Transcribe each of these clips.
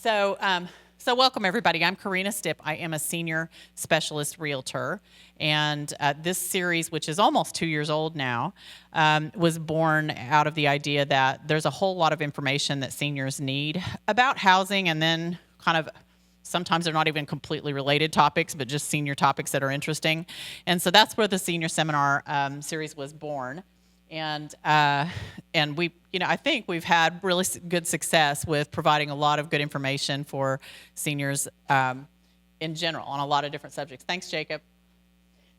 So welcome everybody. I'm Karena Stipp. I am a senior specialist realtor, and this series, which is almost 2 years old now, was born out of the idea that there's a whole lot of information that seniors need about housing, and then kind of sometimes they're not even completely related topics, but just senior topics that are interesting. And so that's where the senior seminar series was born. And we, I think we've had really good success with providing a lot of good information for seniors in general on a lot of different subjects. Thanks, Jacob.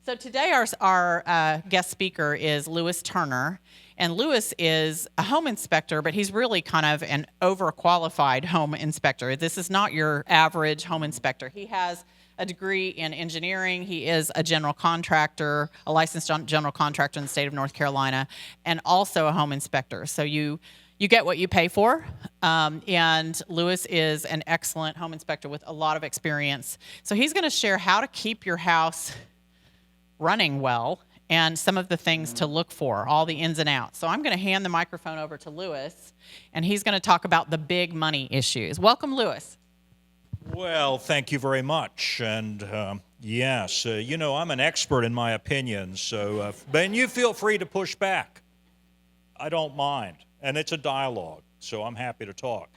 So today our guest speaker is Lewis Turner, and Lewis is a home inspector, but he's really kind of an overqualified home inspector. This is not your average home inspector. He has a degree in engineering. He is a general contractor, a licensed general contractor in the state of North Carolina, and also a home inspector. So you get what you pay for, and Lewis is an excellent home inspector with a lot of experience. So he's going to share how to keep your house running well and some of the things to look for, all the ins and outs. So I'm going to hand the microphone over to Lewis, and he's going to talk about the big money issues. Welcome, Lewis. Well, thank you very much. And yes, I'm an expert in my opinions, so Ben, you feel free to push back. I don't mind. And it's a dialogue, so I'm happy to talk.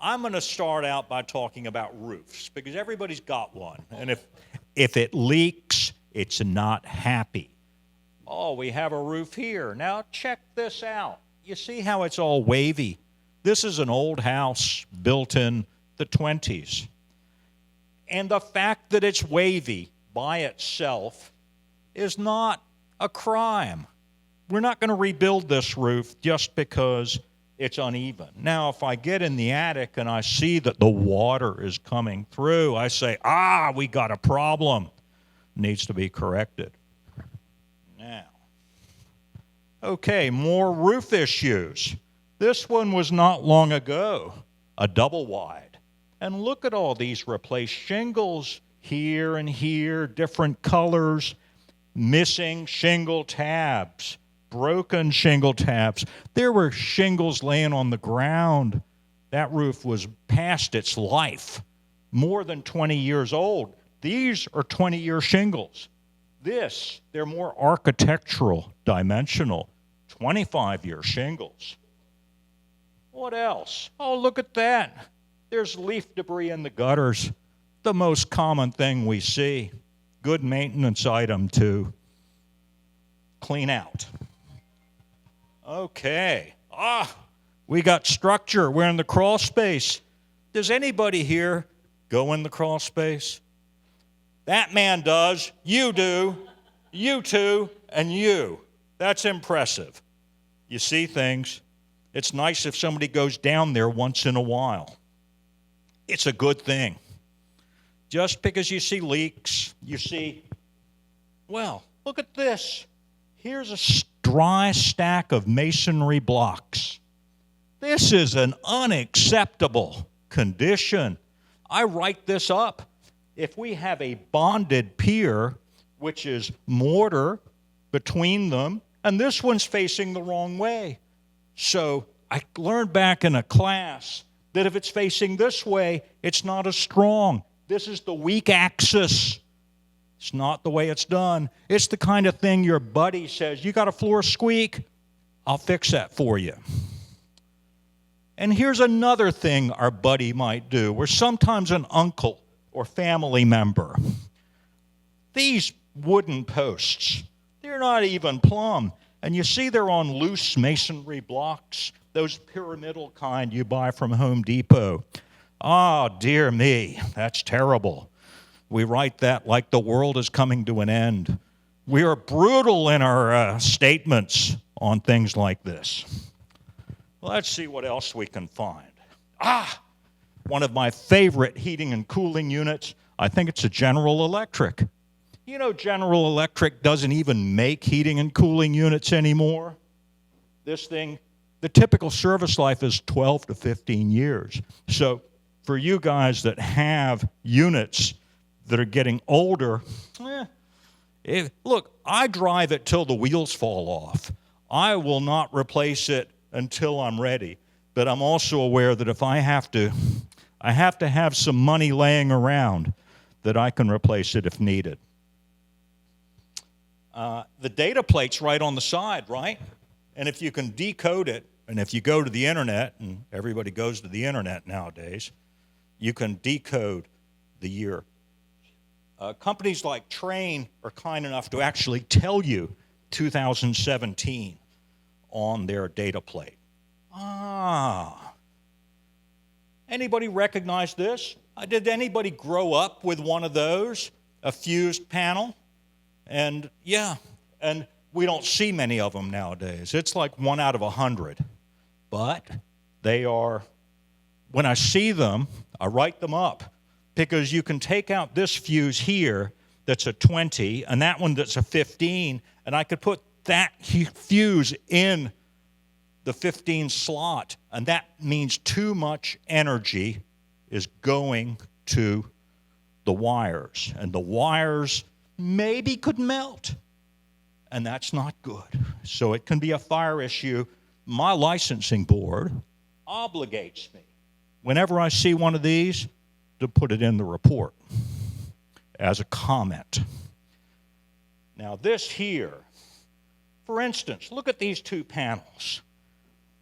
I'm going to start out by talking about roofs, because everybody's got one. And if it leaks, it's not happy. Oh, we have a roof here. Now check this out. You see how it's all wavy? This is an old house built in the 20s. And the fact that it's wavy by itself is not a crime. We're not going to rebuild this roof just because it's uneven. Now, if I get in the attic and I see that the water is coming through, I say, we got a problem. Needs to be corrected. Now, okay, more roof issues. This one was not long ago, a double wide. And look at all these replaced shingles here and here, different colors, missing shingle tabs, broken shingle tabs. There were shingles laying on the ground. That roof was past its life, more than 20 years old. These are 20-year shingles. They're more architectural, dimensional, 25-year shingles. What else? Oh, look at that. There's leaf debris in the gutters, the most common thing we see. Good maintenance item to clean out. Okay. We got structure. We're in the crawl space. Does anybody here go in the crawl space? That man does. You do. You too. And you. That's impressive. You see things. It's nice if somebody goes down there once in a while. It's a good thing. Just because you see leaks, look at this. Here's a dry stack of masonry blocks. This is an unacceptable condition. I write this up. If we have a bonded pier, which is mortar between them, and this one's facing the wrong way. So I learned back in a class that if it's facing this way, it's not as strong. This is the weak axis. It's not the way it's done. It's the kind of thing your buddy says, you got a floor squeak? I'll fix that for you. And here's another thing our buddy might do. We're sometimes an uncle or family member. These wooden posts, they're not even plumb. And you see they're on loose masonry blocks, those pyramidal kind you buy from Home Depot. Dear me, that's terrible. We write that like the world is coming to an end. We are brutal in our statements on things like this. Let's see what else we can find. One of my favorite heating and cooling units, I think it's a General Electric. You know, General Electric doesn't even make heating and cooling units anymore. This thing, the typical service life is 12 to 15 years. So for you guys that have units that are getting older, look, I drive it till the wheels fall off. I will not replace it until I'm ready. But I'm also aware that if I have to I have to have some money laying around that I can replace it if needed. The data plate's right on the side, right? And if you can decode it, and if you go to the internet, and everybody goes to the internet nowadays, you can decode the year. Companies like Train are kind enough to actually tell you 2017 on their data plate. Anybody recognize this? Did anybody grow up with one of those, a fused panel? And yeah, and we don't see many of them nowadays. It's like 1 out of 100. But they are, when I see them, I write them up, because you can take out this fuse here that's a 20 and that one that's a 15, and I could put that fuse in the 15 slot, and that means too much energy is going to the wires, and the wires maybe could melt, and that's not good. So it can be a fire issue. My licensing board obligates me, whenever I see one of these, to put it in the report as a comment. Now this here, for instance, look at these two panels.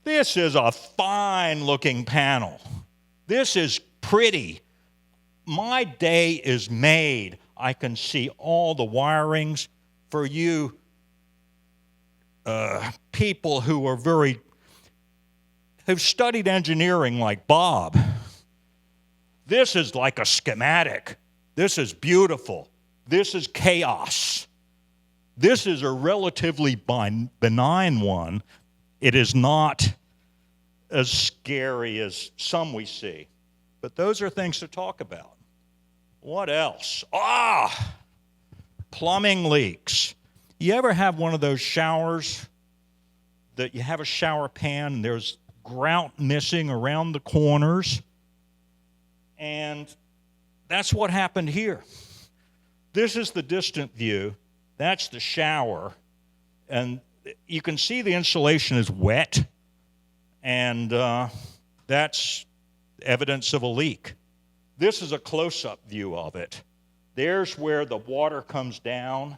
This is a fine-looking panel. This is pretty. My day is made. I can see all the wirings. For you people who are who've studied engineering like Bob, this is like a schematic. This is beautiful. This is chaos. This is a relatively benign one. It is not as scary as some we see. But those are things to talk about. What else? Plumbing leaks. You ever have one of those showers that you have a shower pan and there's grout missing around the corners? And that's what happened here. This is the distant view. That's the shower. And you can see the insulation is wet, and that's evidence of a leak. This is a close-up view of it. There's where the water comes down.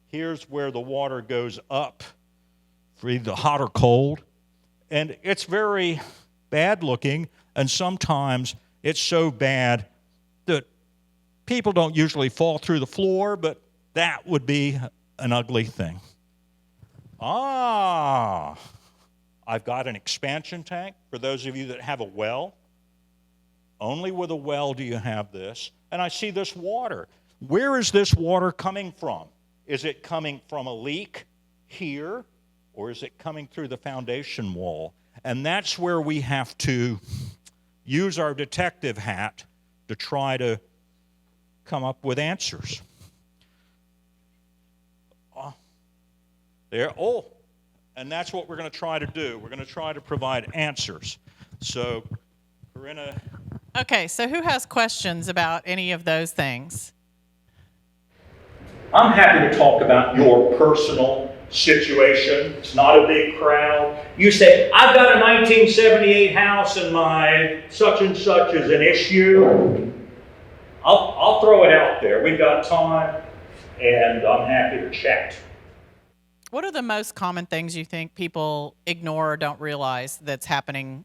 Here's where the water goes up for either hot or cold. And it's very bad looking, and sometimes it's so bad that people don't usually fall through the floor, but that would be an ugly thing. I've got an expansion tank for those of you that have a well. Only with a well do you have this. And I see this water. Where is this water coming from? Is it coming from a leak here, or is it coming through the foundation wall? And that's where we have to use our detective hat to try to come up with answers. And that's what we're going to try to do. We're going to try to provide answers. So, Karena. Okay, so who has questions about any of those things? I'm happy to talk about your personal situation. It's not a big crowd. You say, I've got a 1978 house and my such and such is an issue. I'll throw it out there. We've got time, and I'm happy to chat. What are the most common things you think people ignore or don't realize that's happening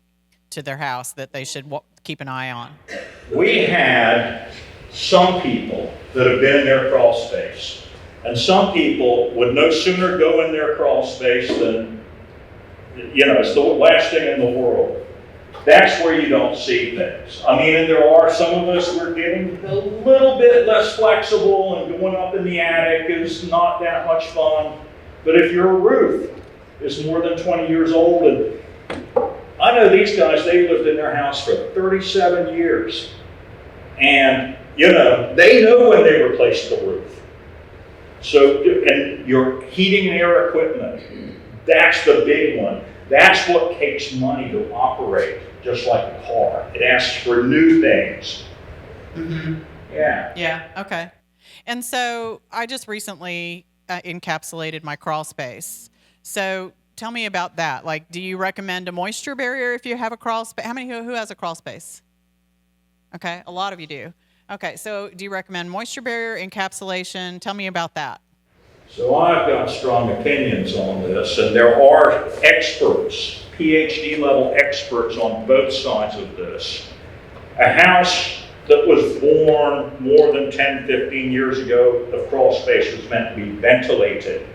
to their house that they should keep an eye on? We had some people that have been in their crawl space, and some people would no sooner go in their crawl space than, it's the last thing in the world. That's where you don't see things. I mean, and there are some of us who are getting a little bit less flexible, and going up in the attic is not that much fun. But if your roof is more than 20 years old, and I know these guys, they've lived in their house for 37 years. And, they know when they replaced the roof. So, and your heating and air equipment, that's the big one. That's what takes money to operate, just like a car. It asks for new things. Mm-hmm. Yeah. Yeah, okay. And so I just recently encapsulated my crawl space. So tell me about that. Like, do you recommend a moisture barrier if you have a crawl space? Who has a crawl space? Okay, a lot of you do. Okay, so do you recommend moisture barrier, encapsulation? Tell me about that. So I've got strong opinions on this, and there are experts, PhD level experts on both sides of this. A house that was born more than 10, 15 years ago, the crawl space was meant to be ventilated.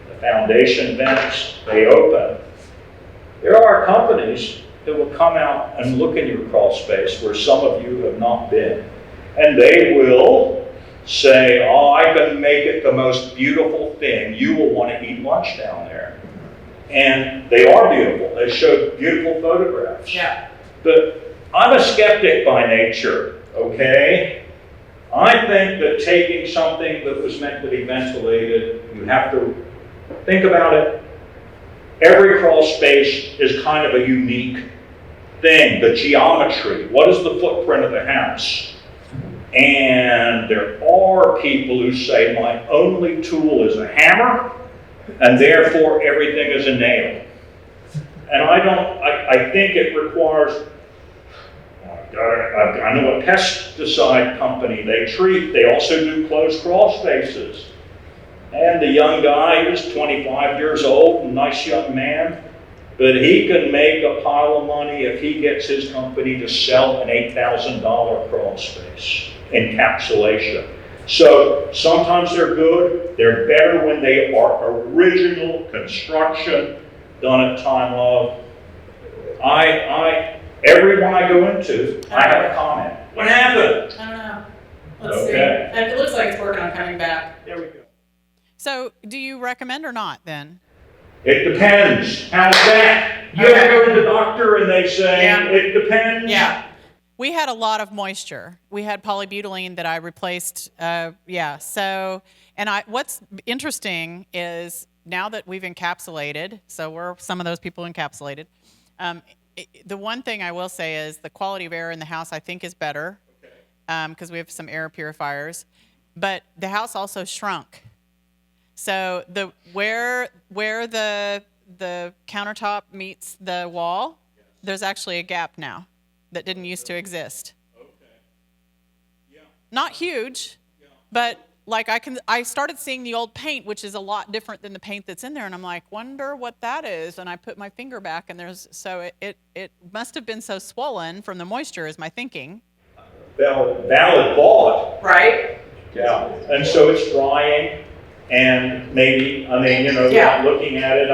The foundation vents, they open. There are companies that will come out and look in your crawl space where some of you have not been. And they will say, oh, I can make it the most beautiful thing. You will want to eat lunch down there. And they are beautiful. They show beautiful photographs. Yeah. But I'm a skeptic by nature, okay? I think that taking something that was meant to be ventilated, you have to think about it. Every crawl space is kind of a unique thing. The geometry, what is the footprint of the house? And there are people who say my only tool is a hammer, and therefore everything is a nail. And I think it requires, I know a pesticide company, they also do closed crawl spaces. And the young guy, he was 25 years old, a nice young man, but he can make a pile of money if he gets his company to sell an $8,000 crawl space encapsulation. So sometimes they're good, they're better when they are original construction, done at time of. Everyone I go into, I have a comment. What happened? I don't know. Let's see. Okay. It looks like it's working on coming back. There we go. So do you recommend or not then? It depends. How's that? You ever go to the doctor and they say, Yeah. it depends? Yeah. We had a lot of moisture. We had polybutylene that I replaced. So, what's interesting is now that we've encapsulated, so we're some of those people encapsulated. The one thing I will say is the quality of air in the house I think is better because we have some air purifiers, but the house also shrunk. So where the countertop meets the wall, there's actually a gap now that didn't used to exist. Okay. Yeah. Not huge, but like I started seeing the old paint, which is a lot different than the paint that's in there, and I'm like, wonder what that is. And I put my finger back, and it must have been so swollen from the moisture, is my thinking. Valid thought. Right. Yeah. And so it's drying, and maybe, without looking at it,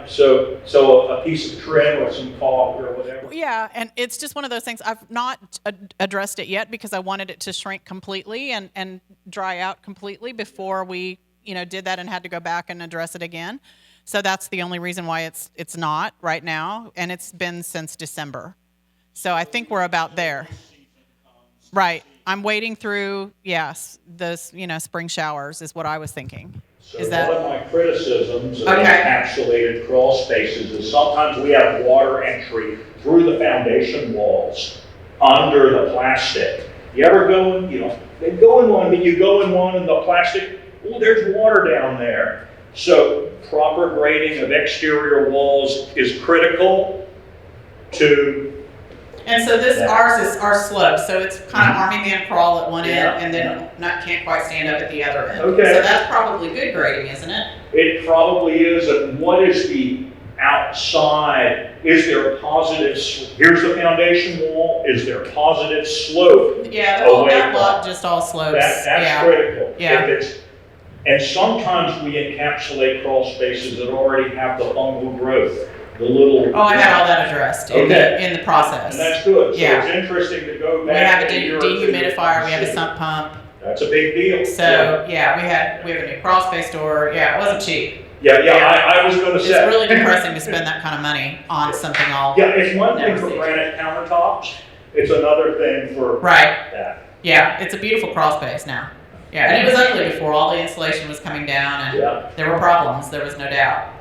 so a piece of trim or some caulk or whatever. Yeah, and it's just one of those things. I've not addressed it yet because I wanted it to shrink completely and dry out completely before we, did that and had to go back and address it again. So that's the only reason why it's not right now, and it's been since December. So I think we're about there. Right. I'm waiting through, the spring showers is what I was thinking. So one of my criticisms of encapsulated crawl spaces is sometimes we have water entry through the foundation walls under the plastic. You ever go in, they go in one, but you go in one and the plastic, there's water down there. So proper grading of exterior walls is critical to. And so ours is our slope, so it's kind of army man crawl at one end, and then can't quite stand up at the other end. Okay. So that's probably good grading, isn't it? It probably is. And what is the outside? Is there a positive? Here's the foundation wall. Is there a positive slope? Yeah, that lot just all slopes. That's critical. Yeah. And sometimes we encapsulate crawl spaces that already have the fungal growth. The little. Oh, I had all that addressed in the process. And that's good. So Yeah. it's interesting to go back. We have a dehumidifier. We have a sump pump. That's a big deal. So we have a new crawl space door. Yeah, it wasn't cheap. I was going to say. It's really depressing to spend that kind of money on something all. Yeah, it's one thing for granite countertops. It's another thing for that. Yeah, it's a beautiful crawl space now. Yeah, and it was ugly before. All the insulation was coming down, and there were problems. There was no doubt.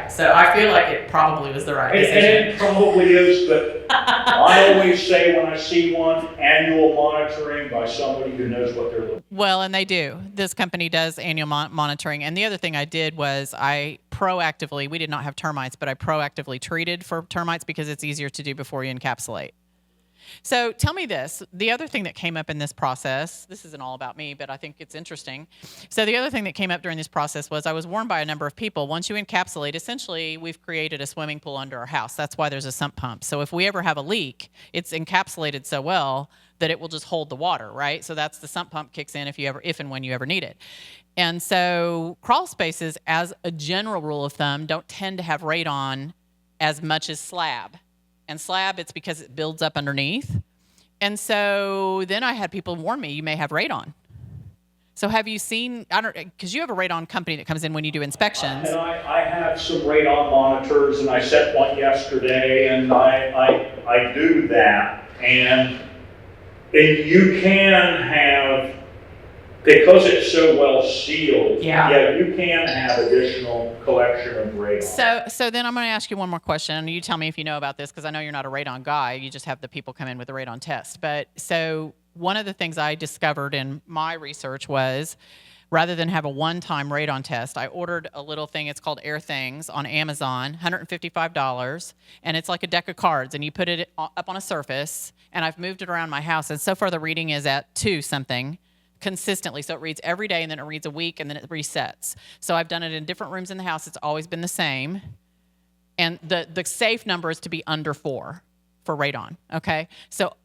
So I feel like it probably was the right decision. And it probably is, but I always say when I see one, annual monitoring by somebody who knows what they're looking for. Well, and they do. This company does annual monitoring. And the other thing I did was we did not have termites, but I proactively treated for termites because it's easier to do before you encapsulate. So tell me this. The other thing that came up in this process, this isn't all about me, but I think it's interesting. So the other thing that came up during this process was I was warned by a number of people, once you encapsulate, essentially we've created a swimming pool under our house. That's why there's a sump pump. So if we ever have a leak, it's encapsulated so well that it will just hold the water, right? So that's the sump pump kicks in if and when you ever need it. And so crawl spaces, as a general rule of thumb, don't tend to have radon as much as slab. And slab, it's because it builds up underneath. And so then I had people warn me, you may have radon. So have you seen, I don't, because you have a radon company that comes in when you do inspections. And I have some radon monitors, and I set one yesterday, and I do that. And you can have, because it's so well sealed, yeah, you can have additional collection of radon. So then I'm going to ask you one more question, and you tell me if you know about this, because I know you're not a radon guy. You just have the people come in with a radon test. But so one of the things I discovered in my research was, rather than have a one-time radon test, I ordered a little thing. It's called Air Things on Amazon, $155, and it's like a deck of cards, and you put it up on a surface, and I've moved it around my house, and so far the reading is at 2 something. Consistently. So it reads every day, and then it reads a week, and then it resets. So I've done it in different rooms in the house. It's always been the same. And the safe number is to be under 4 for radon, okay? So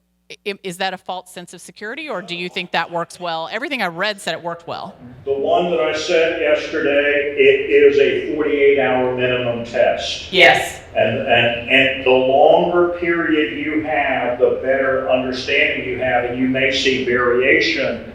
is that a false sense of security, or do you think that works well? Everything I read said it worked well. The one that I set yesterday, it is a 48-hour minimum test. Yes. And the longer period you have, the better understanding you have, and you may see variation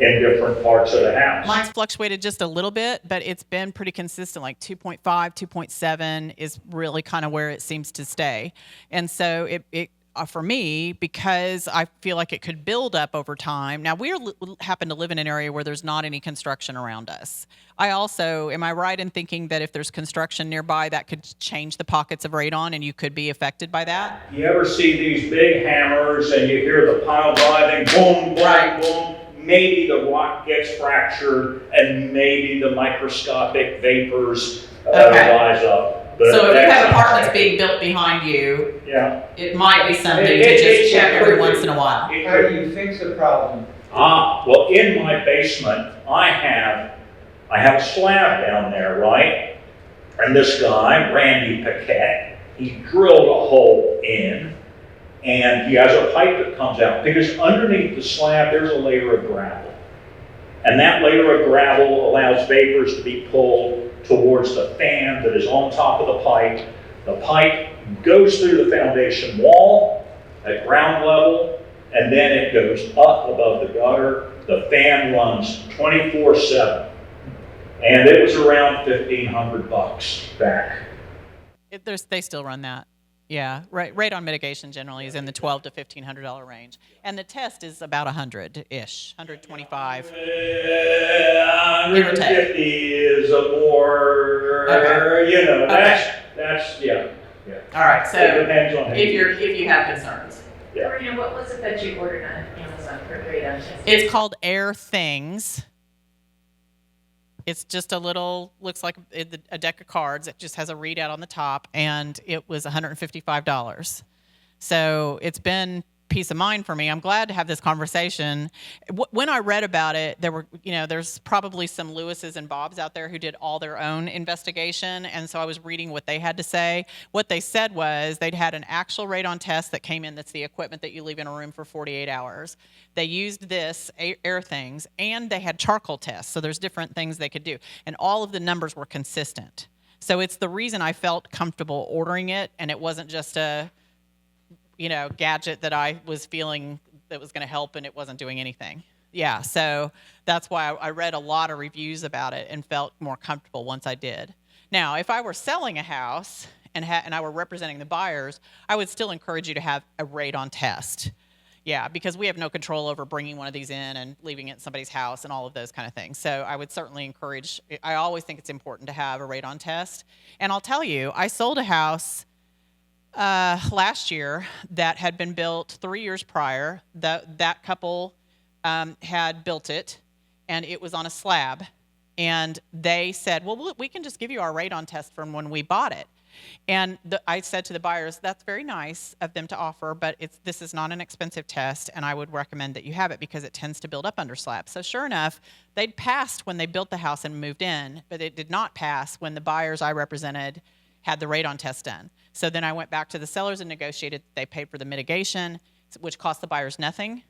in different parts of the house. Mine's fluctuated just a little bit, but it's been pretty consistent, like 2.5, 2.7 is really kind of where it seems to stay. And so it for me, because I feel like it could build up over time. Now, we happen to live in an area where there's not any construction around us. I also, am I right in thinking that if there's construction nearby, that could change the pockets of radon and you could be affected by that? You ever see these big hammers and you hear the pile driving, boom, boom, Right. boom? Maybe the rock gets fractured and maybe the microscopic vapors rise up. But so if you have apartments being built behind you, yeah, it might be something to just check every once in a while. How do you fix the problem? Well, in my basement, I have a slab down there, right? And this guy, Randy Paquette, he drilled a hole in, and he has a pipe that comes out, because underneath the slab there's a layer of gravel. And that layer of gravel allows vapors to be pulled towards the fan that is on top of the pipe. The pipe goes through the foundation wall at ground level, and then it goes up above the gutter. The fan runs 24/7. And it was around $1,500 back. They still run that. Yeah, radon mitigation generally is in the $1,200 to $1,500 range, and the test is about 100-ish, 125. 150 is a more, Okay. that's yeah. All right, so It depends on if you have concerns, Yeah. Karena, what was it that you ordered on Amazon for radon testing? it's called Air Things. It's just a little, looks like a deck of cards. It just has a readout on the top, and it was $155. So it's been peace of mind for me. I'm glad to have this conversation. When I read about it, there's probably some Lewises and Bobs out there who did all their own investigation, and so I was reading what they had to say. What they said was they'd had an actual radon test that came in, that's the equipment that you leave in a room for 48 hours. They used this, Air Things, and they had charcoal tests, so there's different things they could do, and all of the numbers were consistent. So it's the reason I felt comfortable ordering it, and it wasn't just a gadget that I was feeling that was going to help and it wasn't doing anything. Yeah, so that's why I read a lot of reviews about it and felt more comfortable once I did. Now, if I were selling a house and I were representing the buyers, I would still encourage you to have a radon test. Yeah, because we have no control over bringing one of these in and leaving it in somebody's house and all of those kind of things. So I would certainly encourage, I always think it's important to have a radon test. And I'll tell you, I sold a house last year that had been built 3 years prior. That couple had built it, and it was on a slab. And they said, well, we can just give you our radon test from when we bought it. And I said to the buyers, that's very nice of them to offer, but this is not an expensive test, and I would recommend that you have it because it tends to build up under slab. So sure enough, they'd passed when they built the house and moved in, but it did not pass when the buyers I represented had the radon test done. So then I went back to the sellers and negotiated. They paid for the mitigation, which cost the buyers nothing.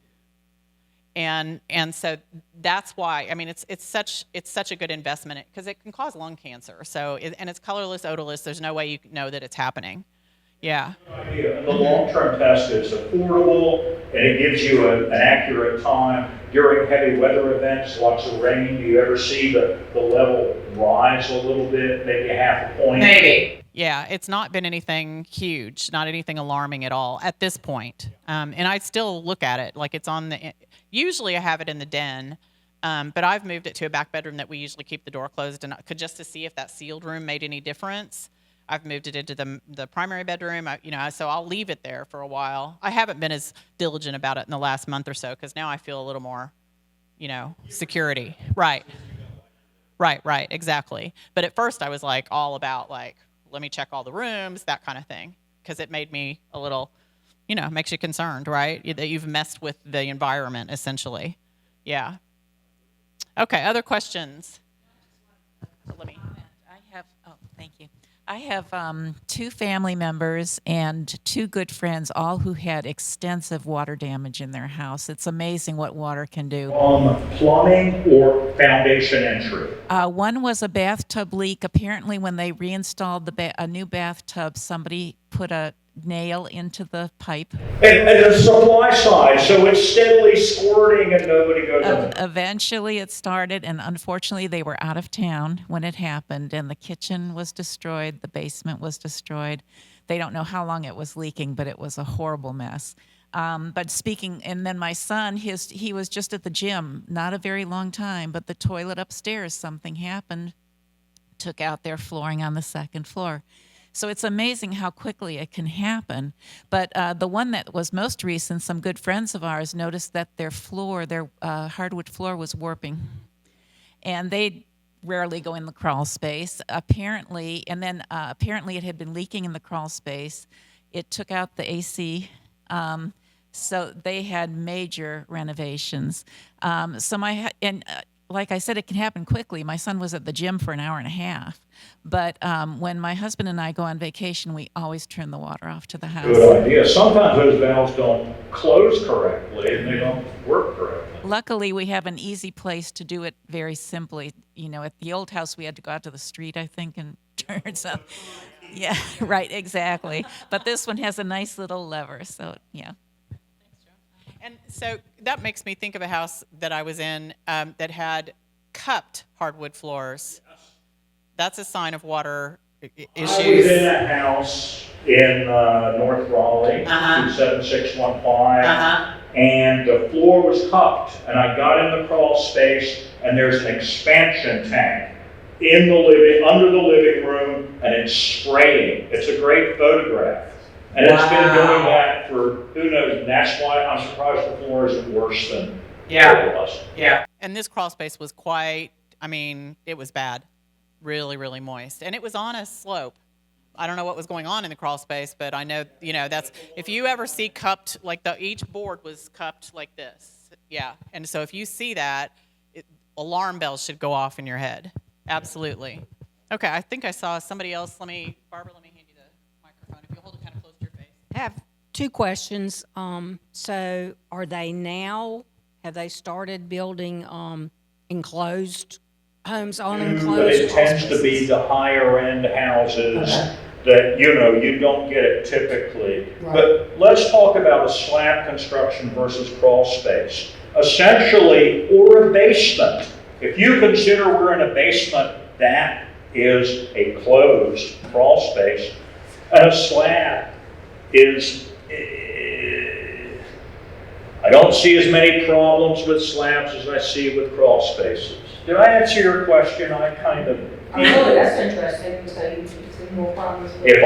And so that's why, I mean, it's such a good investment because it can cause lung cancer. So and it's colorless, odorless. There's no way you know that it's happening. Yeah. Idea. The long-term test is affordable and it gives you an accurate time during heavy weather events, lots of rain. Do you ever see the level rise a little bit, maybe a half a point? Maybe. Yeah, it's not been anything huge, not anything alarming at all at this point. And I still look at it like it's on the. Usually, I have it in the den, but I've moved it to a back bedroom that we usually keep the door closed, and just to see if that sealed room made any difference. I've moved it into the primary bedroom. So I'll leave it there for a while. I haven't been as diligent about it in the last month or so because now I feel a little more, security. Right, exactly. But at first, I was like all about let me check all the rooms, that kind of thing, because it made me a little, makes you concerned, right? That you've messed with the environment, essentially. Yeah. Okay, other questions? Thank you. I have 2 family members and 2 good friends, all who had extensive water damage in their house. It's amazing what water can do. Plumbing or foundation entry? One was a bathtub leak. Apparently, when they reinstalled a new bathtub, somebody put a nail into the pipe. And the supply side, so it's steadily squirting and nobody goes in. Eventually it started, and unfortunately they were out of town when it happened, and the kitchen was destroyed, the basement was destroyed. They don't know how long it was leaking, but it was a horrible mess. And then my son, he was just at the gym, not a very long time, but the toilet upstairs, something happened, took out their flooring on the 2nd floor. So it's amazing how quickly it can happen. But the one that was most recent, some good friends of ours noticed that their hardwood floor was warping. And they rarely go in the crawl space. Apparently it had been leaking in the crawl space. It took out the AC. So they had major renovations. Like I said, it can happen quickly. My son was at the gym for an hour and a half. But when my husband and I go on vacation, we always turn the water off to the house. Good idea. Sometimes those valves don't close correctly and they don't work correctly. Luckily, we have an easy place to do it very simply. At the old house, we had to go out to the street, I think, and turn some. Yeah, right, exactly. But this one has a nice little lever, so yeah. And so that makes me think of a house that I was in that had cupped hardwood floors. That's a sign of water issues. I was in a house in North Raleigh, 27615, and the floor was cupped. And I got in the crawl space, and there's an expansion tank under the living room, and it's spraying. It's a great photograph. And it's been doing that for who knows, and that's why I'm surprised the floor isn't worse than it was. Yeah. And this crawl space was it was bad. Really, really moist. And it was on a slope. I don't know what was going on in the crawl space, but I know, that's, if you ever see cupped, each board was cupped like this. Yeah. And so if you see that, alarm bells should go off in your head. Absolutely. Okay, I think I saw somebody else. Barbara, let me hand you the microphone. If you'll hold it kind of close to your face. I have 2 questions. So have they started building enclosed homes on But enclosed? it tends to be the higher end houses that, you don't get it typically. Right. But let's talk about a slab construction versus crawl space. Essentially, or a basement. If you consider we're in a basement, that is a closed crawl space. And a slab is, I don't see as many problems with slabs as I see with crawl spaces. Did I answer your question? I kind of. That's interesting. So you see more problems with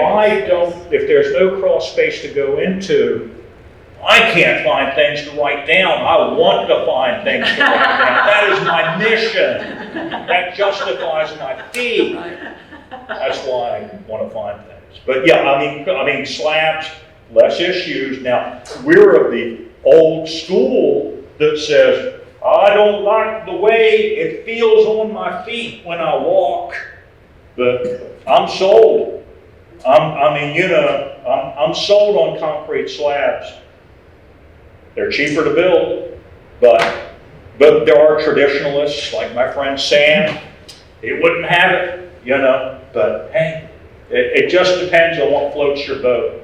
If there's no crawl space to go into, I can't find things to write down. I want to find things to write down. That is my mission. That justifies my fee. That's why I want to find things. But yeah, I mean slabs, less issues. Now, we're of the old school that says, I don't like the way it feels on my feet when I walk, but I'm sold. I'm sold on concrete slabs. They're cheaper to build, but there are traditionalists like my friend Sam. He wouldn't have it, But hey, it just depends on what floats your boat.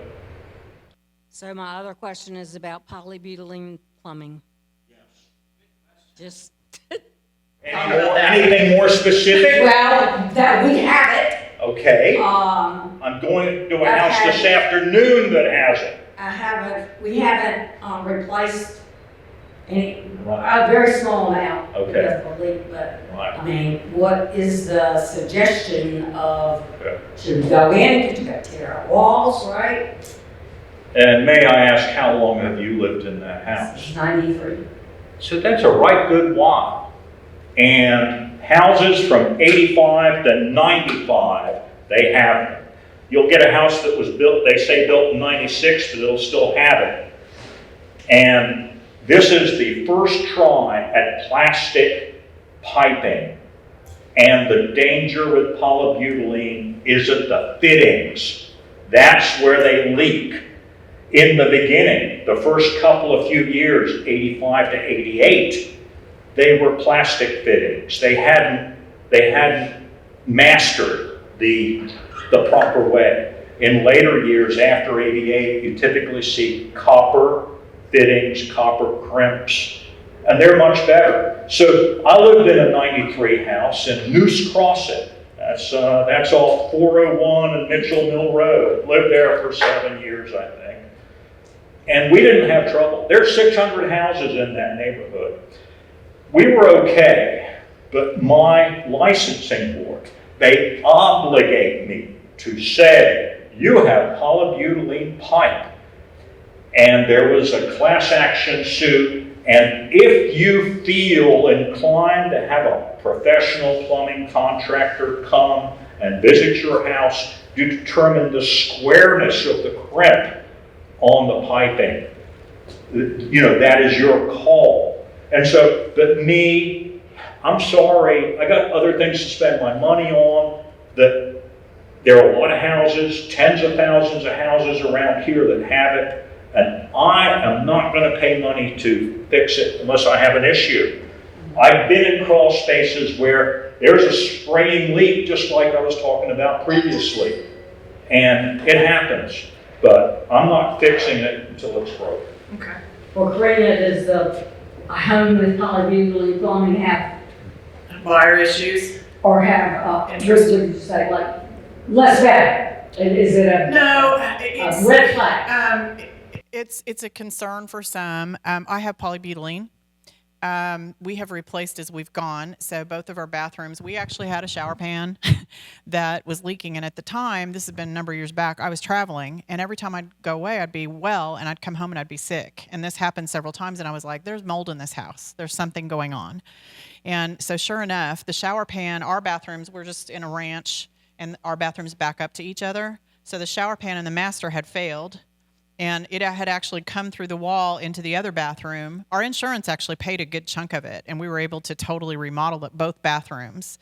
So my other question is about polybutylene plumbing. Yes. Just, Anything more specific? Well, that we have it. Okay. Um, I'm going to a house this afternoon that has it. we haven't replaced a very small amount. Okay. Because of the leak, but, Right. I mean, what is the suggestion of, Okay. should we go in, because you got to tear out walls, right? And may I ask, how long have you lived in that house? 93. So that's a right good while. And houses from 85 to 95, they have them. You'll get a house that was built, they say built in 96, but it'll still have it. And this is the first try at plastic piping. And the danger with polybutylene isn't the fittings. That's where they leak. In the beginning, the first couple of few years, 85 to 88, they were plastic fittings. They hadn't mastered the proper way. In later years, after 88, you typically see copper fittings, copper crimps, and they're much better. So I lived in a 93 house in Moose Crossing. That's off 401 and Mitchell Mill Road. Lived there for 7 years, I think. And we didn't have trouble. There's 600 houses in that neighborhood. We were okay, but my licensing board, they obligate me to say, you have polybutylene pipe. And there was a class action suit, and if you feel inclined to have a professional plumbing contractor come and visit your house, you determine the squareness of the crimp on the piping. That is your call. And so, but me, I'm sorry, I got other things to spend my money on. That there are a lot of houses, tens of thousands of houses around here that have it, and I am not going to pay money to fix it unless I have an issue. I've been in crawl spaces where there's a spraying leak, just like I was talking about previously, and it happens. But I'm not fixing it until it's broken. Okay. Well, Karena, does a home with polybutylene plumbing have, Water issues? or have, just to say, like, less bad? Is it a No, red flag? it's a concern for some. I have polybutylene. We have replaced as we've gone. So both of our bathrooms, we actually had a shower pan that was leaking. And at the time, this has been a number of years back, I was traveling. And every time I'd go away, I'd be well, and I'd come home and I'd be sick. And this happened several times. And I was like, there's mold in this house. There's something going on. And so sure enough, the shower pan, our bathrooms, we're just in a ranch, and our bathrooms back up to each other. So the shower pan and the master had failed. And it had actually come through the wall into the other bathroom. Our insurance actually paid a good chunk of it, and we were able to totally remodel both bathrooms.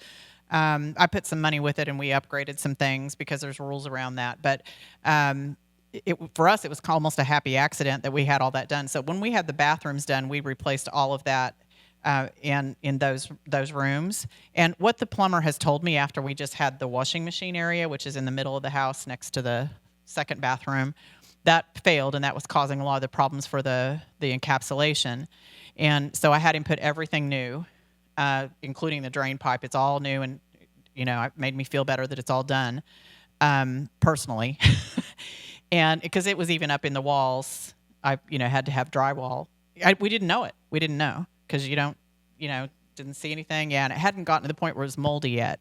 I put some money with it, and we upgraded some things because there's rules around that. But for us, it was almost a happy accident that we had all that done. So when we had the bathrooms done, we replaced all of that in those rooms. And what the plumber has told me after we just had the washing machine area, which is in the middle of the house next to the second bathroom, that failed, and that was causing a lot of the problems for the encapsulation. And so I had him put everything new, including the drain pipe. It's all new, and it made me feel better that it's all done, personally. And because it was even up in the walls, I had to have drywall. We didn't know it. We didn't know because didn't see anything. Yeah, and it hadn't gotten to the point where it was moldy yet.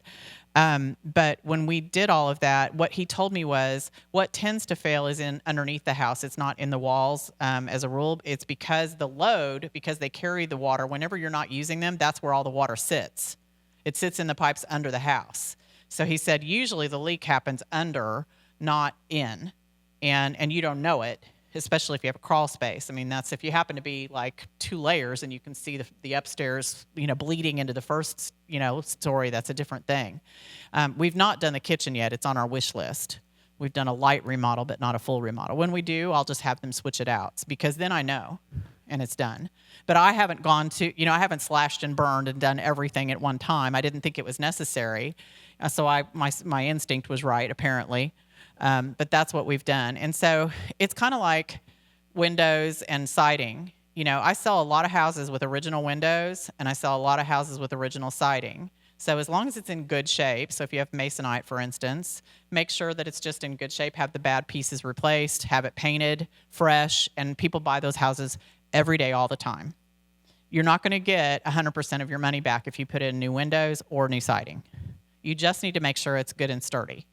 But when we did all of that, what he told me was what tends to fail is underneath the house. It's not in the walls as a rule. It's because they carry the water. Whenever you're not using them, that's where all the water sits. It sits in the pipes under the house. So he said usually the leak happens under not in, and you don't know it, especially if you have a crawl space. I mean, that's if you happen to be like 2 layers and you can see the upstairs, bleeding into the first, story. That's a different thing. We've not done the kitchen yet. It's on our wish list. We've done a light remodel, but not a full remodel. When we do, I'll just have them switch it out because then I know, and it's done. But I haven't gone to, I haven't slashed and burned and done everything at one time. I didn't think it was necessary, so my instinct was right apparently. But that's what we've done. And so it's kind of like windows and siding. I sell a lot of houses with original windows, and I sell a lot of houses with original siding. So as long as it's in good shape, so if you have masonite, for instance, make sure that it's just in good shape, have the bad pieces replaced, have it painted fresh, and people buy those houses every day, all the time. You're not going to get 100% of your money back if you put in new windows or new siding. You just need to make sure it's good and sturdy.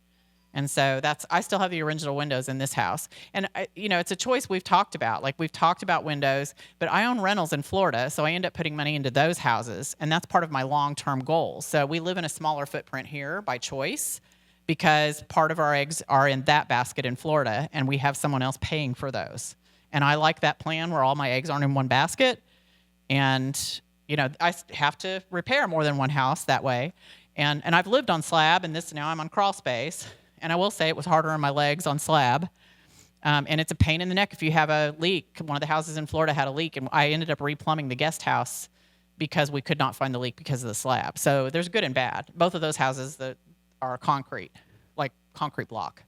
And so I still have the original windows in this house. And, it's a choice we've talked about. Like, we've talked about windows, but I own rentals in Florida, so I end up putting money into those houses, and that's part of my long-term goals. So we live in a smaller footprint here by choice because part of our eggs are in that basket in Florida, and we have someone else paying for those. And I like that plan where all my eggs aren't in one basket, and, I have to repair more than one house that way. And I've lived on slab, and now I'm on crawl space. And I will say it was harder on my legs on slab. And it's a pain in the neck if you have a leak. One of the houses in Florida had a leak, and I ended up replumbing the guest house because we could not find the leak because of the slab. So there's good and bad. Both of those houses that are concrete, like concrete block,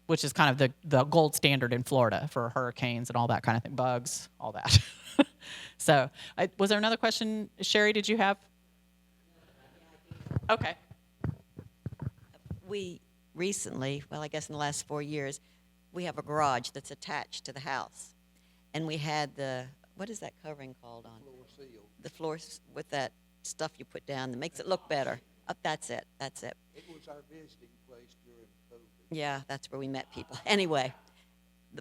which is kind of the gold standard in Florida for hurricanes and all that kind of thing, bugs, all that. So was there another question, Sherry, did you have? Okay. We recently, well, I guess in the last 4 years, we have a garage that's attached to the house. And we had what is that covering called on? Floor seal. The floors with that stuff you put down that makes it look better. That's it. It was our visiting place during COVID. Yeah, that's where we met people. Anyway,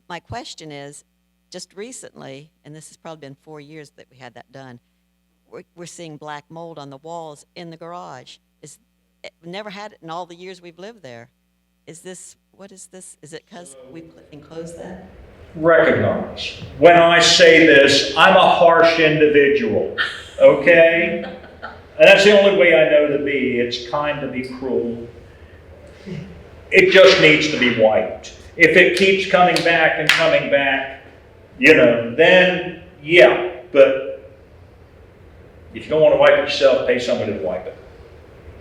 my question is, just recently, and this has probably been 4 years that we had that done, we're seeing black mold on the walls in the garage. We never had it in all the years we've lived there. What is this? Is it because we enclosed that? Recognize. When I say this, I'm a harsh individual, okay? And that's the only way I know to be. It's kind to be cruel. It just needs to be wiped. If it keeps coming back and coming back, then yeah. But if you don't want to wipe it yourself, pay somebody to wipe it.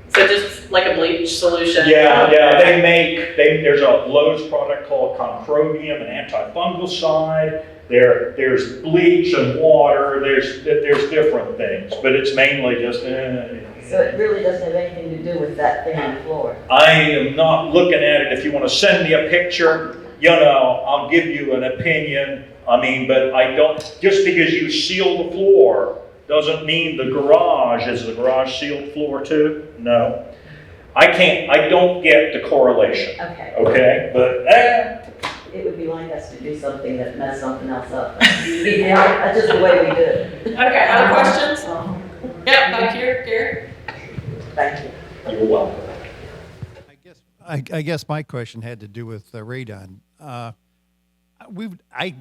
So just like a bleach solution? Yeah, there's a Lowe's product called Concrobium, an antifungicide. There's bleach and water. There's different things, but it's mainly just. So it really doesn't have anything to do with that thing on the floor? I am not looking at it. If you want to send me a picture, I'll give you an opinion. But I don't, just because you seal the floor doesn't mean the garage, is the garage sealed floor too? No. I don't get the correlation. Okay? But, It would be like us to do something that messed something else up. That's just the way we do it. Okay, other questions? Yep, back here, Gary. Thank you. you're welcome. I guess my question had to do with radon. I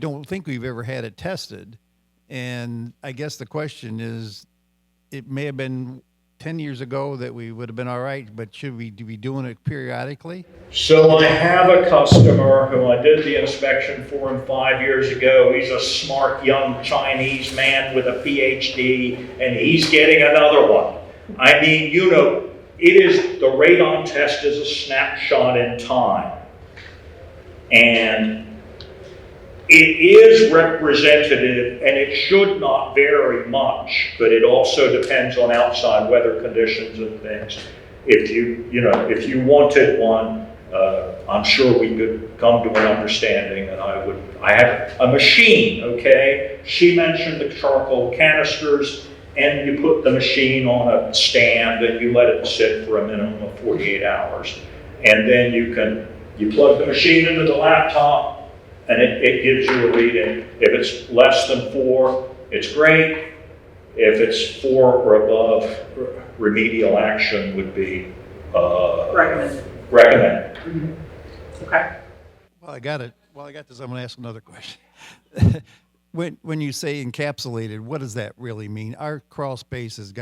don't think we've ever had it tested, and I guess the question is, it may have been 10 years ago that we would have been all right, but should we be doing it periodically? So I have a customer who I did the inspection for him 5 years ago. He's a smart young Chinese man with a PhD, and he's getting another one. The radon test is a snapshot in time. And it is representative, and it should not vary much, but it also depends on outside weather conditions and things. If you wanted one, I'm sure we could come to an understanding, and I have a machine, okay? She mentioned the charcoal canisters, and you put the machine on a stand and you let it sit for a minimum of 48 hours. And then you plug the machine into the laptop, and it gives you a reading. If it's less than 4, it's great. If it's 4 or above, remedial action would be Recommended. recommended. Mm-hmm. Okay. Well, I got it. Well, I got this. I'm going to ask another question. When you say encapsulated, what does that really mean? Our crawl space was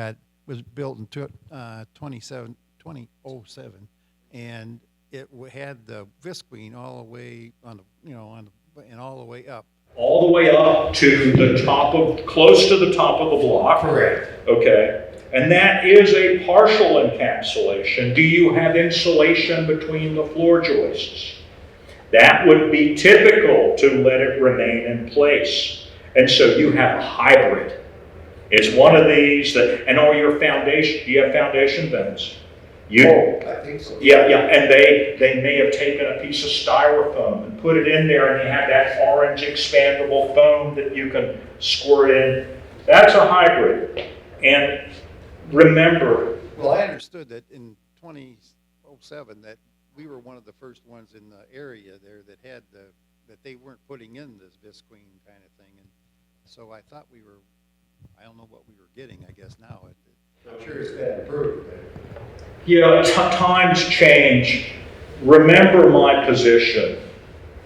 built in 2007, and it had the visqueen all the way and all the way up. All the way up to the top of, close to the top of the block. Correct. Okay. And that is a partial encapsulation. Do you have insulation between the floor joists? That would be typical to let it remain in place. And so you have a hybrid. It's one of these that, and all your foundation, do you have foundation vents? I think so. Yeah, and they may have taken a piece of styrofoam and put it in there, and you have that orange expandable foam that you can squirt in. That's a hybrid. And remember, Well, I understood that in 2007 that we were one of the first ones in the area there that had that they weren't putting in this visqueen kind of thing, and so I thought I don't know what we were getting. I guess now I'm sure it's been improved. yeah, times change. Remember my position.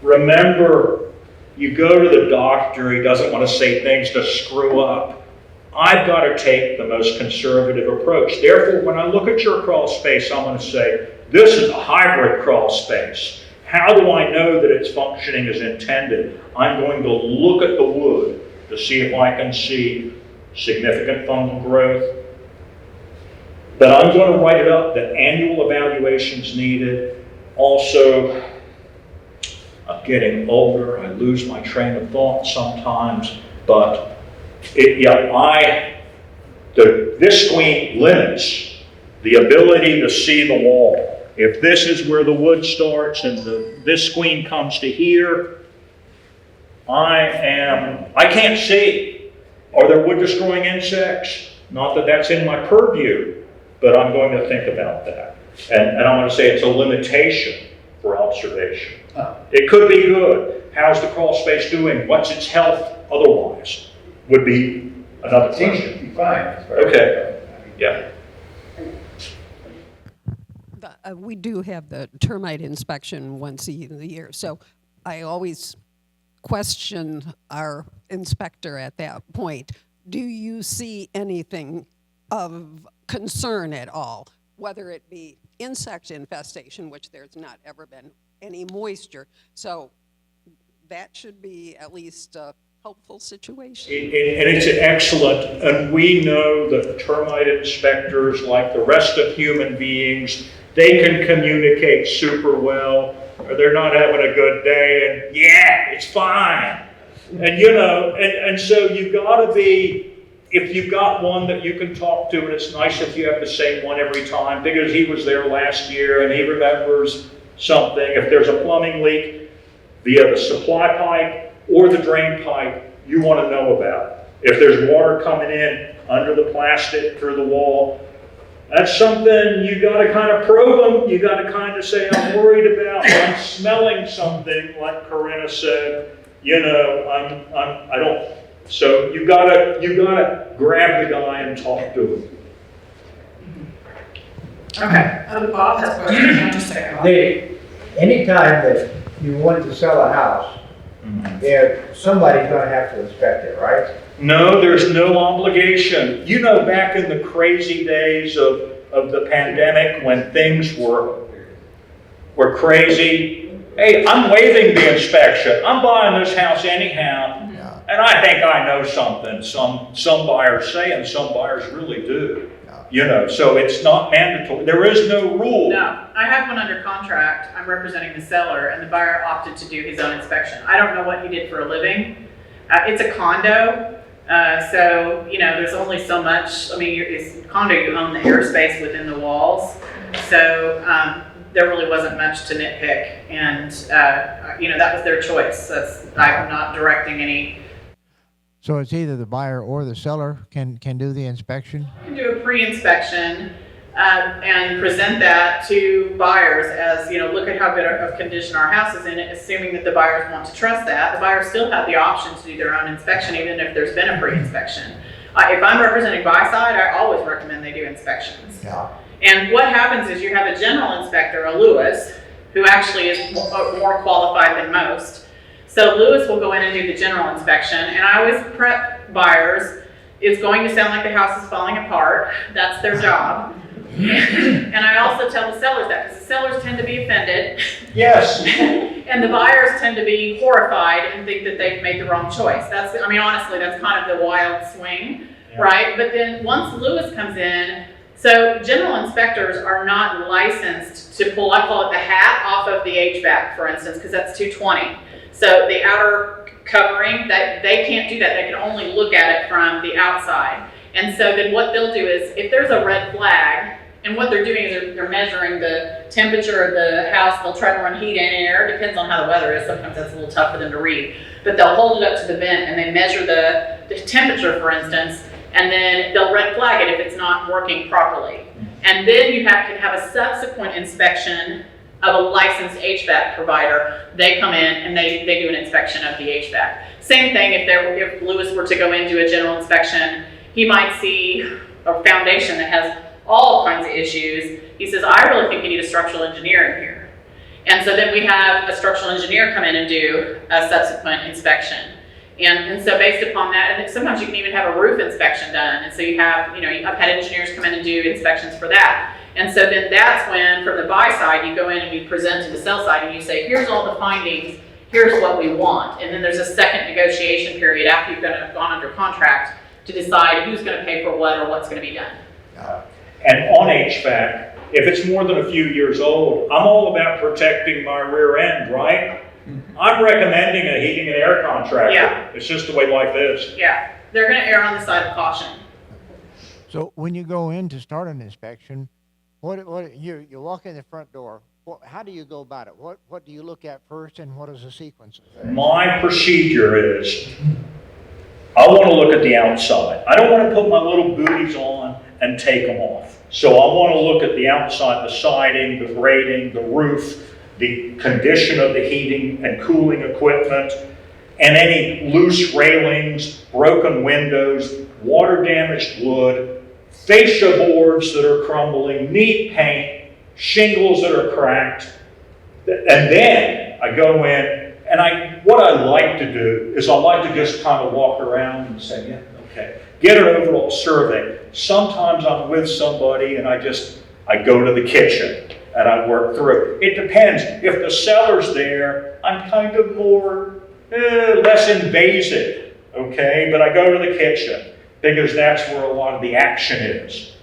Remember, you go to the doctor, he doesn't want to say things to screw up. I've got to take the most conservative approach. Therefore, when I look at your crawl space, I'm going to say, this is a hybrid crawl space. How do I know that it's functioning as intended? I'm going to look at the wood to see if I can see significant fungal growth. But I'm going to write it up that annual evaluations needed. Also, I'm getting older. I lose my train of thought sometimes. But the visqueen limits the ability to see the wall. If this is where the wood starts and the visqueen comes to here, I can't see. Are there wood destroying insects? Not that that's in my purview, but I'm going to think about that. And I'm going to say it's a limitation for observation. It could be good. How's the crawl space doing? What's its health otherwise? Would be another It seems question. to be fine. Okay. Yeah. We do have the termite inspection once a year, so I always question our inspector at that point. Do you see anything of concern at all, whether it be insect infestation, which there's not ever been any moisture, so that should be at least a helpful situation. And it's excellent, and we know that termite inspectors, like the rest of human beings, they can communicate super well, or they're not having a good day, and yeah, it's fine. And and so you gotta be, if you've got one that you can talk to, and it's nice if you have the same one every time, because he was there last year and he remembers something. If there's a plumbing leak via the supply pipe or the drain pipe, you want to know about it. If there's water coming in under the plastic through the wall, that's something you got to kind of probe them. You got to kind of say, I'm worried about, I'm smelling something, like Karena said. I don't. So you gotta grab the guy and talk to him. Okay. Bob has a question. You just say, Anytime that you want to sell a house, somebody's gonna have to inspect it, right? No, there's no obligation. Back in the crazy days of the pandemic when things were crazy, hey, I'm waiving the inspection. I'm buying this house anyhow. And I think I know something. Some buyers say, and some buyers really do. So it's not mandatory. There is no rule. No, I have one under contract. I'm representing the seller, and the buyer opted to do his own inspection. I don't know what he did for a living. It's a condo, so there's only so much. I mean, it's a condo. You own the airspace within the walls, so there really wasn't much to nitpick, and that was their choice. I'm not directing any. So it's either the buyer or the seller can do the inspection? You can do a pre-inspection and present that to buyers as, look at how good of condition our house is in, assuming that the buyers want to trust that. The buyers still have the option to do their own inspection, even if there's been a pre-inspection. If I'm representing buy side, I always recommend they do inspections. Yeah. And what happens is you have a general inspector, a Lewis, who actually is more qualified than most. So Lewis will go in and do the general inspection, and I always prep buyers. It's going to sound like the house is falling apart. That's their job. And I also tell the sellers that, because the sellers tend to be offended. Yes. And the buyers tend to be horrified and think that they've made the wrong choice. Honestly, that's kind of the wild swing, right? But then once Lewis comes in, so general inspectors are not licensed to pull, I call it the hat off of the HVAC, for instance, because that's 220. So the outer covering, that they can't do that. They can only look at it from the outside. And so then what they'll do is, if there's a red flag, and what they're doing is they're measuring the temperature of the house. They'll try to run heat and air. Depends on how the weather is. Sometimes that's a little tough for them to read. But they'll hold it up to the vent and they measure the temperature, for instance, and then they'll red flag it if it's not working properly. And then you can have a subsequent inspection of a licensed HVAC provider. They come in and they do an inspection of the HVAC. Same thing if Lewis were to go in and do a general inspection, he might see a foundation that has all kinds of issues. He says, I really think you need a structural engineer in here. And so then we have a structural engineer come in and do a subsequent inspection. And so based upon that, and sometimes you can even have a roof inspection done. And so you have, I've had engineers come in and do inspections for that. And so then that's when, from the buy side, you go in and you present to the sell side and you say, here's all the findings, here's what we want. And then there's a second negotiation period after you've gone under contract to decide who's going to pay for what or what's going to be done. And on HVAC, if it's more than a few years old, I'm all about protecting my rear end, right? I'm recommending a heating and air contractor. Yeah. It's just the way life is. Yeah, they're going to err on the side of caution. So when you go in to start an inspection, you walk in the front door. How do you go about it? What do you look at first, and what is the sequence of that? My procedure is, I want to look at the outside. I don't want to put my little booties on and take them off. So I want to look at the outside, the siding, the grating, the roof, the condition of the heating and cooling equipment, and any loose railings, broken windows, water-damaged wood, fascia boards that are crumbling, neat paint, shingles that are cracked. And then I go in, and what I like to do is I like to just kind of walk around and say, yeah, okay. Get an overall survey. Sometimes I'm with somebody and I go to the kitchen and I work through. It depends. If the seller's there, I'm kind of less invasive, okay? But I go to the kitchen because that's where a lot of the action is.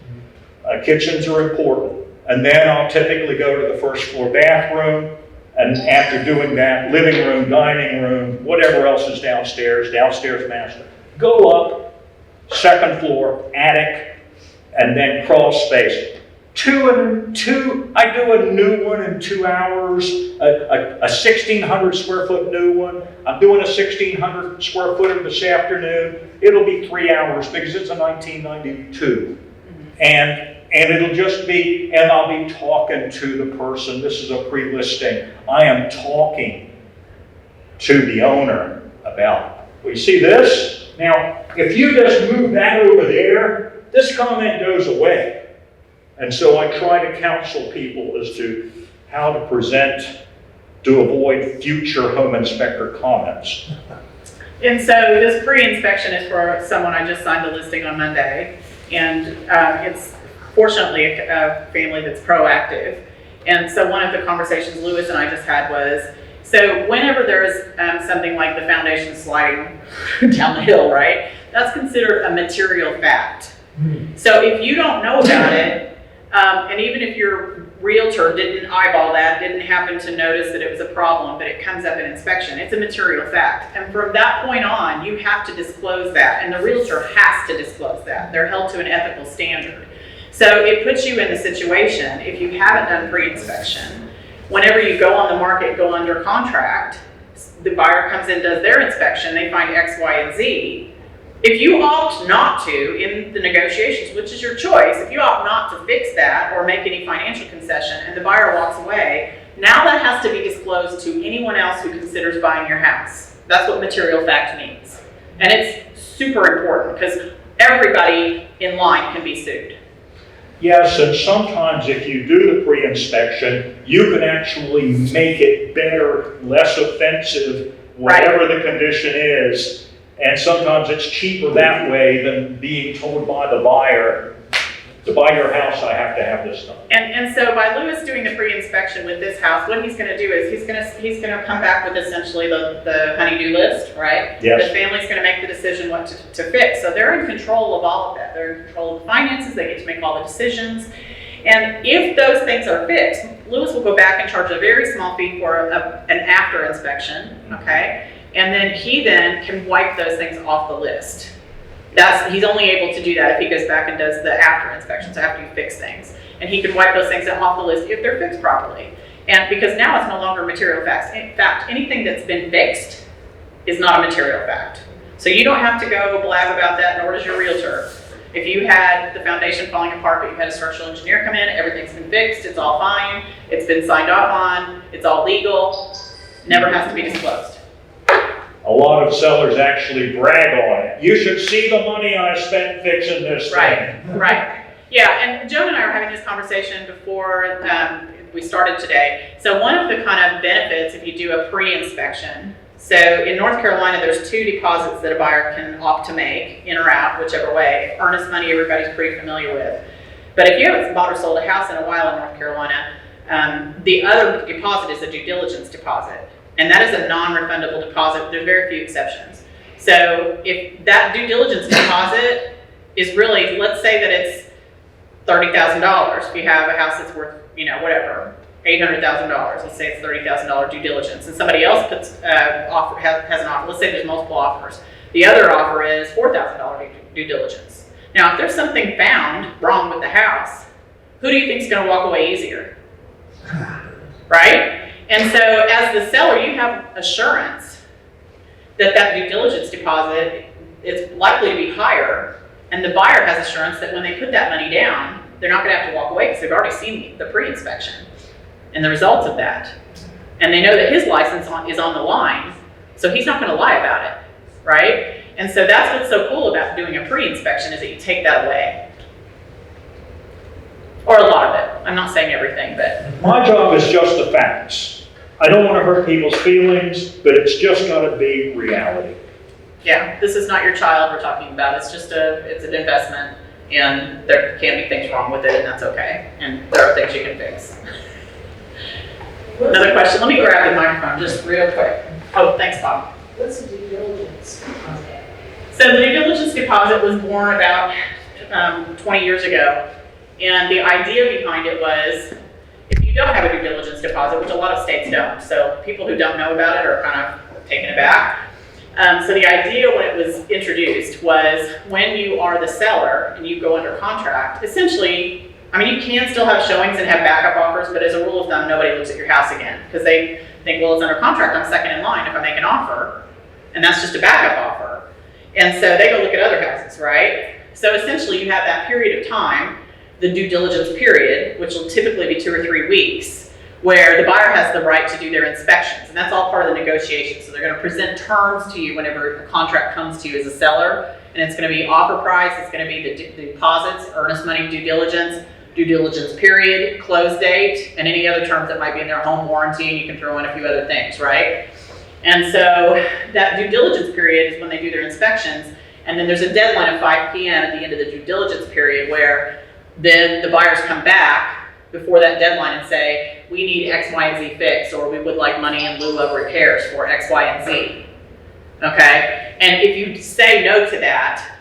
Kitchens are important. And then I'll typically go to the first floor bathroom, and after doing that, living room, dining room, whatever else is downstairs master. Go up, second floor, attic, and then crawl space. I do a new one in 2 hours, a 1,600 square foot new one. I'm doing a 1,600 square foot this afternoon. It'll be 3 hours because it's a 1992. And it'll just be, and I'll be talking to the person. This is a pre-listing. I am talking to the owner about, well, you see this? Now, if you just move that over there, this comment goes away. And so I try to counsel people as to how to present to avoid future home inspector comments. And so this pre-inspection is for someone. I just signed the listing on Monday, and it's fortunately a family that's proactive. And so one of the conversations Lewis and I just had was, so whenever there's something like the foundation sliding down the hill, right, that's considered a material fact. So if you don't know about it, and even if your realtor didn't eyeball that, didn't happen to notice that it was a problem, but it comes up in inspection, it's a material fact. And from that point on, you have to disclose that, and the realtor has to disclose that. They're held to an ethical standard. So it puts you in the situation, if you haven't done pre-inspection, whenever you go on the market, go under contract, the buyer comes in, does their inspection, they find X, Y, and Z. If you opt not to in the negotiations, which is your choice, if you opt not to fix that or make any financial concession and the buyer walks away, now that has to be disclosed to anyone else who considers buying your house. That's what material fact means. And it's super important because everybody in line can be sued. Yes, and sometimes if you do the pre-inspection, you can actually make it better, less offensive, whatever the condition is. And sometimes it's cheaper that way than being told by the buyer, to buy your house, I have to have this done. And so by Lewis doing the pre-inspection with this house, what he's gonna do is he's gonna come back with essentially the honey-do list, right? Yes. The family's gonna make the decision what to fix. So they're in control of all of that. They're in control of the finances, they get to make all the decisions. And if those things are fixed, Lewis will go back and charge a very small fee for an after inspection, okay? And then he then can wipe those things off the list. He's only able to do that if he goes back and does the after inspections, after you fix things. And he can wipe those things off the list if they're fixed properly. And because now it's no longer material facts. In fact, anything that's been fixed is not a material fact. So you don't have to go blab about that, nor does your realtor. If you had the foundation falling apart, but you had a structural engineer come in, everything's been fixed, it's all fine, it's been signed off on, it's all legal, never has to be disclosed. A lot of sellers actually brag on it. You should see the money I spent fixing this thing. Right. Yeah, and Joan and I were having this conversation before we started today. So one of the kind of benefits if you do a pre-inspection, so in North Carolina, there's 2 deposits that a buyer can opt to make, in or out, whichever way. Earnest money, everybody's pretty familiar with. But if you haven't bought or sold a house in a while in North Carolina, the other deposit is a due diligence deposit. And that is a non-refundable deposit. There's very few exceptions. So if that due diligence deposit is really, let's say that it's $30,000. If you have a house that's worth, whatever, $800,000, let's say it's $30,000 due diligence, and somebody else puts has an offer. Let's say there's multiple offers. The other offer is $4,000 due diligence. Now, if there's something found wrong with the house, who do you think is going to walk away easier? Right? And so as the seller, you have assurance that that due diligence deposit is likely to be higher, and the buyer has assurance that when they put that money down, they're not going to have to walk away because they've already seen the pre-inspection and the results of that. And they know that his license is on the line, so he's not going to lie about it, right? And so that's what's so cool about doing a pre-inspection is that you take that away. Or a lot of it. I'm not saying everything, but. My job is just the facts. I don't want to hurt people's feelings, but it's just got to be reality. Yeah, this is not your child we're talking about. It's just it's an investment, and there can be things wrong with it, and that's okay. And there are things you can fix. Another question. Let me grab the microphone just real quick. Oh, thanks, Bob. What's the due diligence on that? So the due diligence deposit was born about 20 years ago, and the idea behind it was if you don't have a due diligence deposit, which a lot of states don't, so people who don't know about it are kind of taken aback. So the idea when it was introduced was when you are the seller and you go under contract, essentially, I mean, you can still have showings and have backup offers, but as a rule of thumb, nobody looks at your house again because they think, well, it's under contract, I'm second in line if I make an offer, and that's just a backup offer. And so they go look at other houses, right? So essentially you have that period of time, the due diligence period, which will typically be 2 or 3 weeks, where the buyer has the right to do their inspections, and that's all part of the negotiation. So they're going to present terms to you whenever a contract comes to you as a seller, and it's going to be offer price, it's going to be the deposits, earnest money, due diligence period, close date, and any other terms that might be in their home warranty, and you can throw in a few other things, right? And so that due diligence period is when they do their inspections, and then there's a deadline of 5 p.m. at the end of the due diligence period where then the buyers come back before that deadline and say, we need X, Y, and Z fixed, or we would like money in lieu of repairs for X, Y, and Z. Okay? And if you say no to that,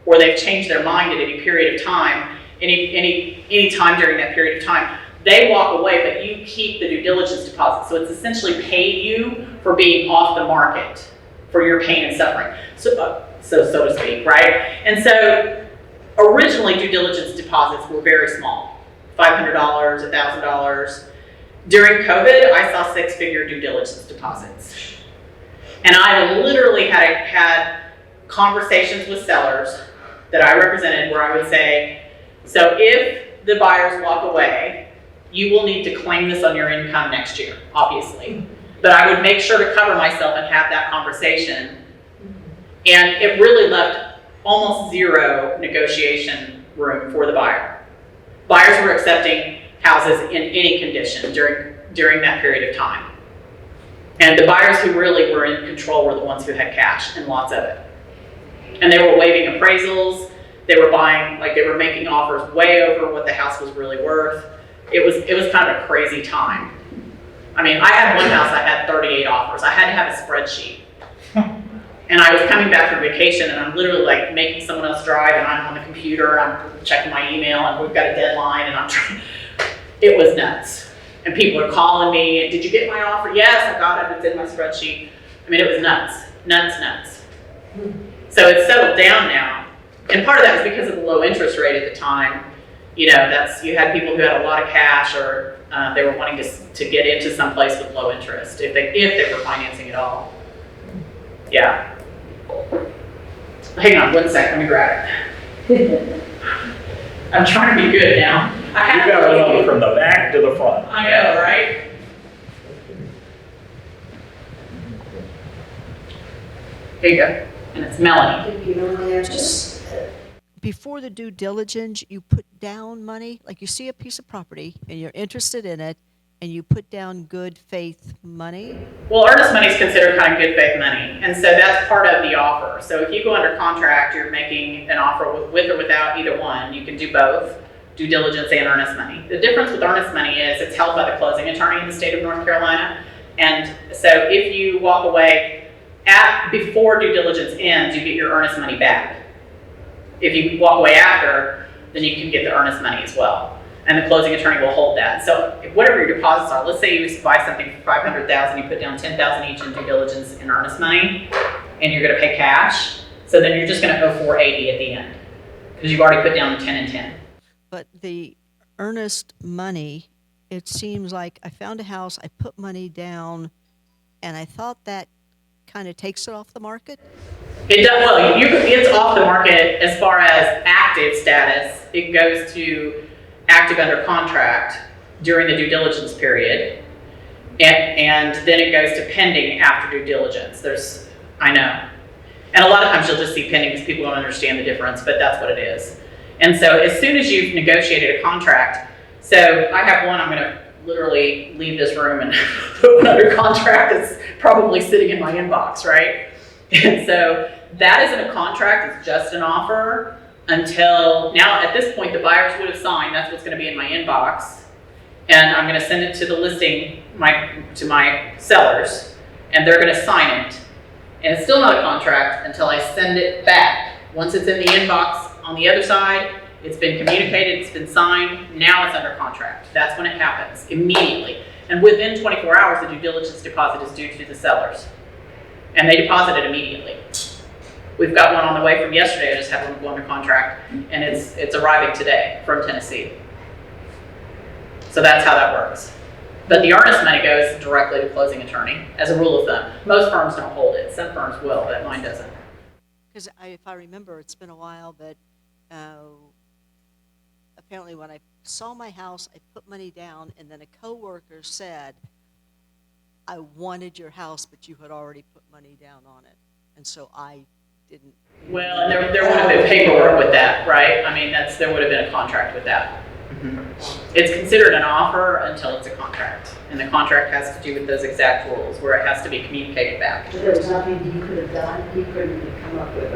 or they've changed their mind at any period of time, any time during that period of time, they walk away, but you keep the due diligence deposit. So it's essentially paid you for being off the market, for your pain and suffering, so to speak, right? And so originally due diligence deposits were very small, $500, $1,000. During COVID, I saw 6-figure due diligence deposits. And I literally had conversations with sellers that I represented where I would say, so if the buyers walk away, you will need to claim this on your income next year, obviously. But I would make sure to cover myself and have that conversation. And it really left almost zero negotiation room for the buyer. Buyers were accepting houses in any condition during that period of time. And the buyers who really were in control were the ones who had cash, and lots of it. And they were waiving appraisals. They were buying, like they were making offers way over what the house was really worth. It was kind of a crazy time. I mean, I had one house, I had 38 offers. I had to have a spreadsheet. And I was coming back from vacation, and I'm literally like making someone else drive, and I'm on the computer, and I'm checking my email, and we've got a deadline, and I'm trying. It was nuts. And people are calling me, did you get my offer? Yes, I got it, it's in my spreadsheet. I mean, it was nuts. So it's settled down now. And part of that was because of the low interest rate at the time. You know, you had people who had a lot of cash, or they were wanting to get into some place with low interest, if they were financing at all. Yeah. Hang on 1 second, let me grab it. I'm trying to be good now. You got to go from the back to the front. I know, right? Here you go. And it's Melanie. Before the due diligence, you put down money, like you see a piece of property and you're interested in it, and you put down good faith money? Well, earnest money is considered kind of good faith money, and so that's part of the offer. So if you go under contract, you're making an offer with or without either one. You can do both, due diligence and earnest money. The difference with earnest money is it's held by the closing attorney in the state of North Carolina, and so if you walk away before due diligence ends, you get your earnest money back. If you walk away after, then you can get the earnest money as well. And the closing attorney will hold that. So whatever your deposits are, let's say you buy something for $500,000, you put down $10,000 each in due diligence and earnest money, and you're going to pay cash. So then you're just going to owe $480 at the end because you've already put down the 10 and 10. But the earnest money, it seems like I found a house, I put money down, and I thought that kind of takes it off the market. It does. Well, it's off the market as far as active status. It goes to active under contract during the due diligence period, and then it goes to pending after due diligence. I know. And a lot of times you'll just see pending because people don't understand the difference, but that's what it is. And so as soon as you've negotiated a contract, so I have one, I'm going to literally leave this room and put one under contract that's probably sitting in my inbox, right? And so that isn't a contract, it's just an offer. Until now, at this point, the buyers would have signed. That's what's going to be in my inbox, and I'm going to send it to the listing, to my sellers, and they're going to sign it. And it's still not a contract until I send it back. Once it's in the inbox on the other side, it's been communicated, it's been signed. Now it's under contract. That's when it happens immediately, and within 24 hours, the due diligence deposit is due to the sellers, and they deposit it immediately. We've got one on the way from yesterday. I just had one go under contract, and it's arriving today from Tennessee. So that's how that works. But the earnest money goes directly to closing attorney as a rule of thumb. Most firms don't hold it. Some firms will, but mine doesn't. Because if I remember, it's been a while, but apparently when I saw my house, I put money down, and then a coworker said, I wanted your house, but you had already put money down on it. And so I didn't. Well, and there would have been paperwork with that, right? I mean, there would have been a contract with that. Mm-hmm. It's considered an offer until it's a contract. And the contract has to do with those exact rules where it has to be communicated back. There was nothing he could have done. He couldn't come up with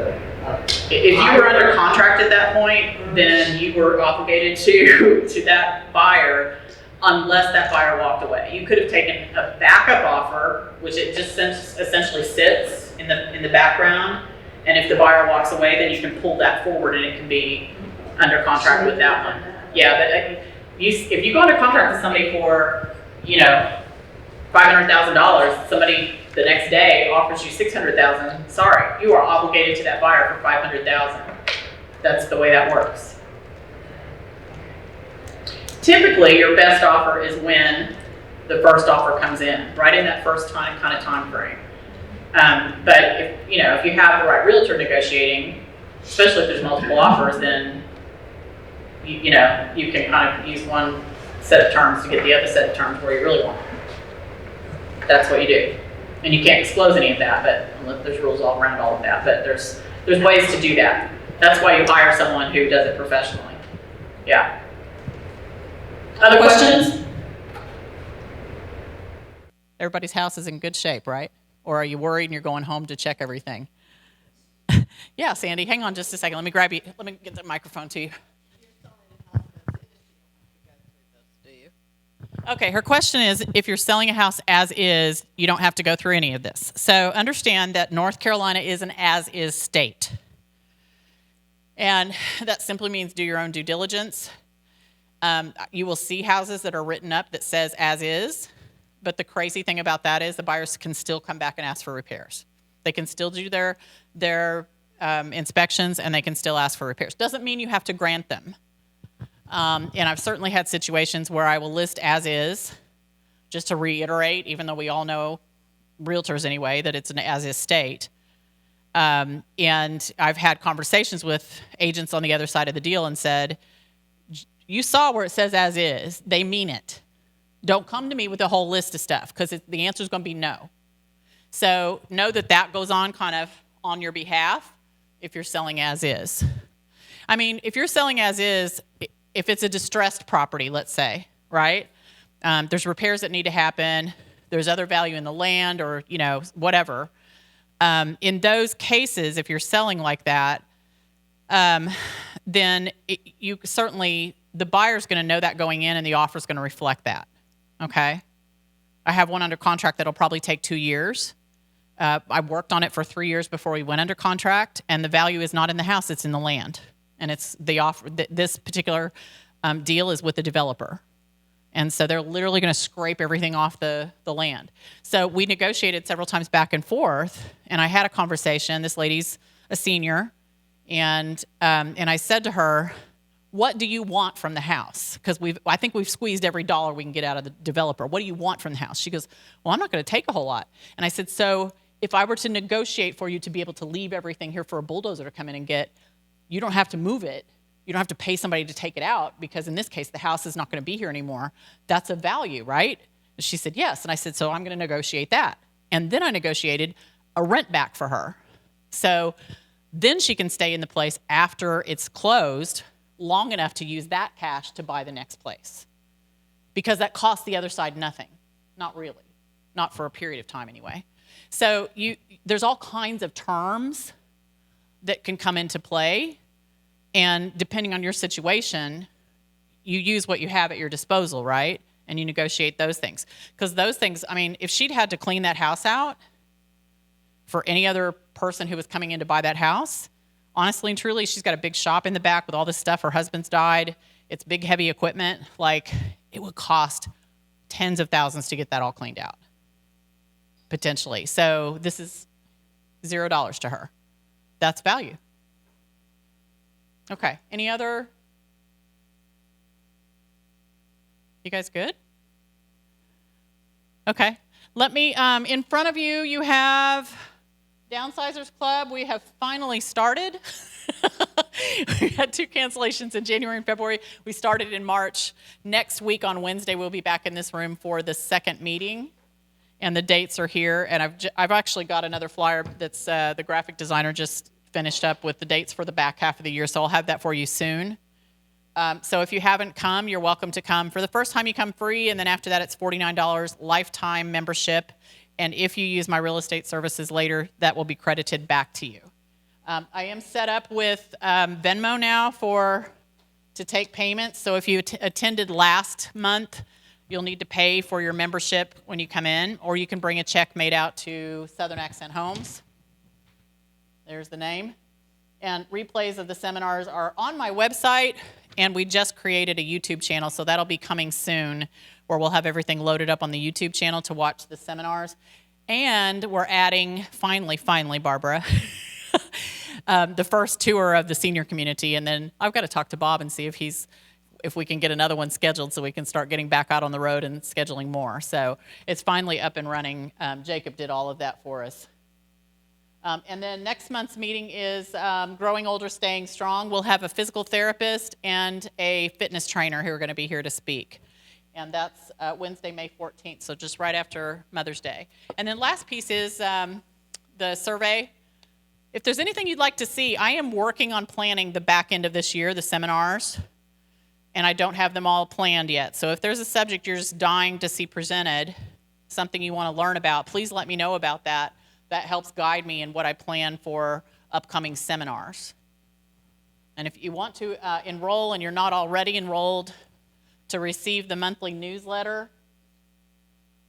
If you were under contract at that point, then you were obligated to that buyer unless that buyer walked away. You could have taken a backup offer, which it just essentially sits in the background. And if the buyer walks away, then you can pull that forward and it can be under contract with that one. Yeah, but if you go under contract with somebody for, $500,000, somebody the next day offers you $600,000, sorry, you are obligated to that buyer for $500,000. That's the way that works. Typically, your best offer is when the first offer comes in, right in that first kind of time frame. But if you have the right realtor negotiating, especially if there's multiple offers, then you can kind of use one set of terms to get the other set of terms where you really want. That's what you do, and you can't disclose any of that. But there's rules all around all of that. But there's ways to do that. That's why you hire someone who does it professionally. Yeah. Other questions? Everybody's house is in good shape, right? Or are you worried and you're going home to check everything? Yeah, Sandy, hang on just a second. Let me grab you. Let me get the microphone to you. Okay, her question is, if you're selling a house as is, you don't have to go through any of this. So understand that North Carolina is an as-is state. And that simply means do your own due diligence. You will see houses that are written up that says as is, but the crazy thing about that is the buyers can still come back and ask for repairs. They can still do their inspections, and they can still ask for repairs. Doesn't mean you have to grant them. And I've certainly had situations where I will list as is, just to reiterate, even though we all know, realtors anyway, that it's an as is state. And I've had conversations with agents on the other side of the deal and said, you saw where it says as is, they mean it. Don't come to me with a whole list of stuff, because the answer is going to be no. So know that that goes on kind of on your behalf if you're selling as is. I mean, if you're selling as is, if it's a distressed property, let's say, right? There's repairs that need to happen. There's other value in the land, or, you know, whatever. In those cases, if you're selling like that, then you certainly, the buyer's going to know that going in, and the offer's going to reflect that. Okay? I have one under contract that'll probably take 2 years. I worked on it for 3 years before we went under contract, and the value is not in the house, it's in the land. And it's the offer. This particular deal is with the developer. And so they're literally going to scrape everything off the land. So we negotiated several times back and forth, and I had a conversation. This lady's a senior, and I said to her, what do you want from the house? Because I think we've squeezed every dollar we can get out of the developer. What do you want from the house? She goes, well, I'm not going to take a whole lot. And I said, so if I were to negotiate for you to be able to leave everything here for a bulldozer to come in and get, you don't have to move it. You don't have to pay somebody to take it out, because in this case, the house is not going to be here anymore. That's a value, right? And she said, yes. And I said, so I'm going to negotiate that. And then I negotiated a rent back for her. So then she can stay in the place after it's closed long enough to use that cash to buy the next place. Because that costs the other side nothing. Not really. Not for a period of time anyway. So there's all kinds of terms that can come into play, and depending on your situation, you use what you have at your disposal, right? And you negotiate those things. Because those things, I mean, if she'd had to clean that house out for any other person who was coming in to buy that house, honestly and truly, she's got a big shop in the back with all this stuff. Her husband's died. It's big, heavy equipment. Like, it would cost tens of thousands to get that all cleaned out, potentially. So this is $0 to her. That's value. Okay, any other? You guys good? Okay, let me, in front of you, you have Downsizers Club. We have finally started. We had 2 cancellations in January and February. We started in March. Next week on Wednesday, we'll be back in this room for the second meeting. And the dates are here. And I've actually got another flyer that's the graphic designer just finished up with the dates for the back half of the year. So I'll have that for you soon. So if you haven't come, you're welcome to come. For the first time, you come free. And then after that, it's $49 lifetime membership. And if you use my real estate services later, that will be credited back to you. I am set up with Venmo now to take payments. So if you attended last month, you'll need to pay for your membership when you come in, or you can bring a check made out to Southern Accent Homes. There's the name. And replays of the seminars are on my website, and we just created a YouTube channel, so that'll be coming soon, where we'll have everything loaded up on the YouTube channel to watch the seminars. And we're adding, finally, Barbara, the first tour of the senior community. And then I've got to talk to Bob and see if we can get another one scheduled so we can start getting back out on the road and scheduling more. So it's finally up and running. Jacob did all of that for us. And then next month's meeting is Growing Older, Staying Strong. We'll have a physical therapist and a fitness trainer who are going to be here to speak. And that's Wednesday, May 14th, so just right after Mother's Day. And then last piece is the survey. If there's anything you'd like to see, I am working on planning the back end of this year, the seminars. and I don't have them all planned yet. So if there's a subject you're just dying to see presented, something you want to learn about, please let me know about that. That helps guide me in what I plan for upcoming seminars. And if you want to enroll and you're not already enrolled to receive the monthly newsletter,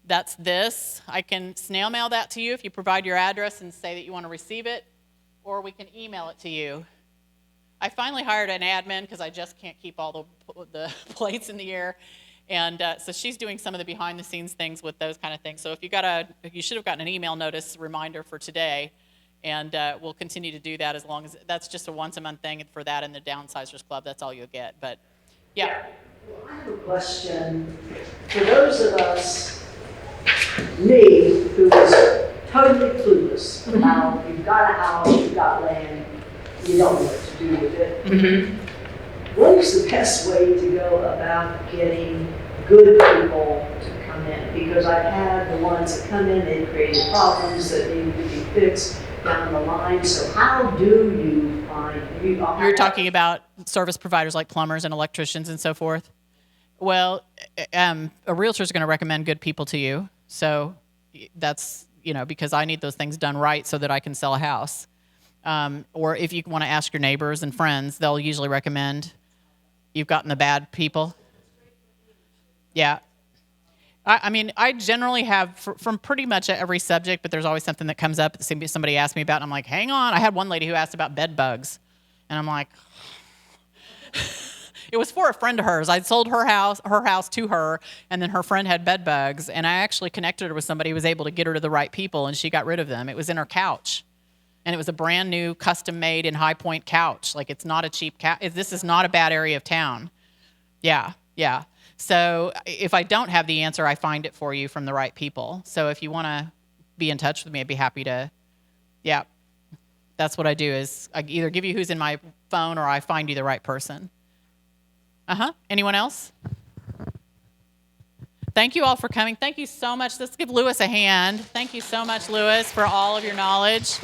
that's this. I can snail mail that to you if you provide your address and say that you want to receive it, or we can email it to you. I finally hired an admin because I just can't keep all the plates in the air. And so she's doing some of the behind the scenes things with those kind of things. So if you should have gotten an email notice reminder for today. And we'll continue to do that as long as, that's just a once a month thing for that in the Downsizers Club. That's all you'll get. But yeah. Well, I have a question. For those of us, me, who is totally clueless about you've got a house, you've got land, you don't know what to do with it. What is the best way to go about getting good people to come in? Because I've had the ones that come in, they've created problems that need to be fixed down the line. So how do you find You're talking about service providers like plumbers and electricians and so forth? Well, a realtor is going to recommend good people to you. So that's, because I need those things done right so that I can sell a house. Or if you want to ask your neighbors and friends, they'll usually recommend. You've gotten the bad people. Yeah. I mean, I generally have from pretty much every subject, but there's always something that comes up that somebody asked me about, and I'm like, hang on. I had one lady who asked about bed bugs, and I'm like, it was for a friend of hers. I'd sold her house to her, and then her friend had bed bugs, and I actually connected her with somebody who was able to get her to the right people, and she got rid of them. It was in her couch, and it was a brand new, custom-made in High Point couch. Like, it's not a cheap couch. This is not a bad area of town. Yeah. So if I don't have the answer, I find it for you from the right people. So if you want to be in touch with me, I'd be happy to. Yeah, that's what I do is I either give you who's in my phone or I find you the right person. Anyone else? Thank you all for coming. Thank you so much. Let's give Lewis a hand. Thank you so much, Lewis, for all of your knowledge.